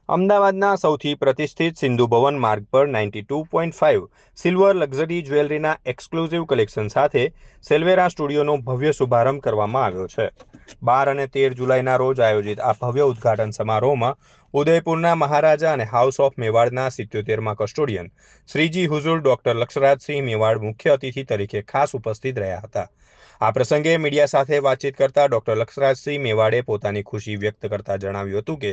અમદાવાદના સૌથી પ્રતિષ્ઠિત સિંધુ ભવન માર્ગ પર 92.5 સિલ્વર લક્ઝરી જ્વેલરીના એક્સક્લુઝિવ કલેક્શન સાથે સેલ્વેરા સ્ટુડિયોનો ભવ્ય શુભારંભ કરવામાં આવ્યો છે। 12 અને 13 જુલાઈના રોજ આયોજિત આ ભવ્ય ઉદ્ઘાટન સમારોહમાં ઉદયપુરના મહારાજા અને હાઉસ ઓફ મેવાડના 77મા કસ્ટોડિયન શ્રીજી હુઝુર ડોક્ટર લક્ષરાજસિંહ મેવાડ મુખ્ય અતિથિ તરીકે ખાસ ઉપસ્થિત રહ્યા હતા। આ પ્રસંગે મીડિયા સાથે વાતચીત કરતા ડોક્ટર લક્ષરાજસિંહ મેવાડે પોતાની ખુશી વ્યક્ત કરતા જણાવ્યું હતું કે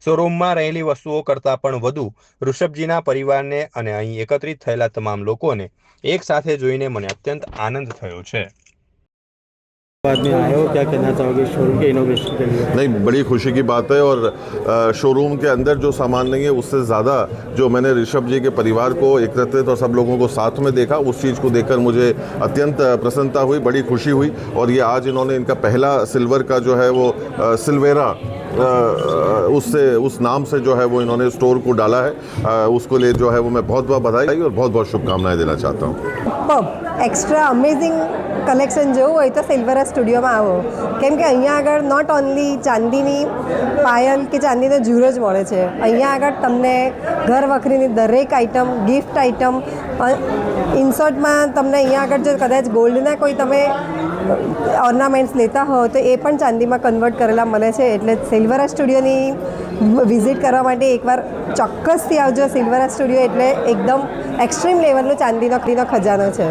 શોરૂમમાં રહેલી વસ્તુઓ કરતાં પણ વધુ ઋષભજીના પરિવારને અને અહીં એકત્રિત થયેલા તમામ લોકોને એક સાથે જોઈને મને અત્યંત આનંદ થયો છે। बाद में आए हो, क्या कहना चाहोगे शोरूम के इनोवेशन के लिए? नहीं, बड़ी खुशी की बात है और शोरूम के अंदर जो सामान नहीं है उससे ज़्यादा जो मैंने ऋषभ जी के परिवार को एकत्रित और सब लोगों को साथ में देखा, उस चीज़ को देखकर मुझे अत्यंत प्रसन्नता हुई, बड़ी खुशी हुई। और ये आज इन्होंने इनका पहला सिल्वर का जो है वो सिल्वेरा उस नाम से जो है वो इन्होंने स्टोर को डाला है, उसको लिए जो है वो मैं बहुत बहुत बधाई और बहुत बहुत शुभकामनाएं देना चाहता हूँ। एक्स्ट्रा अमेजिंग कलेक्शन जो હોય તો સિલ્વરા સ્ટુડિયોમાં આવો, કેમ કે અહીંયા આગળ નોટ ઓનલી ચાંદીની પાયલ કે ચાંદીનો જૂરો જ મળે છે। અહીંયા આગળ તમને ઘર વખરીની દરેક આઇટમ, ગિફ્ટ આઇટમ, ઇન્સર્ટમાં તમને અહીંયા આગળ જો કદાચ ગોલ્ડના કોઈ તમે ઓર્નામેન્ટ્સ લેતા હો તો એ પણ ચાંદીમાં કન્વર્ટ કરેલા મળે છે। એટલે સિલ્વરા સ્ટુડિયોની વિઝિટ કરવા માટે એકવાર ચોક્કસથી આવજો। સિલ્વરા સ્ટુડિયો એટલે એકદમ એક્સ્ટ્રીમ લેવલનો ચાંદીનો ખજાનો છે।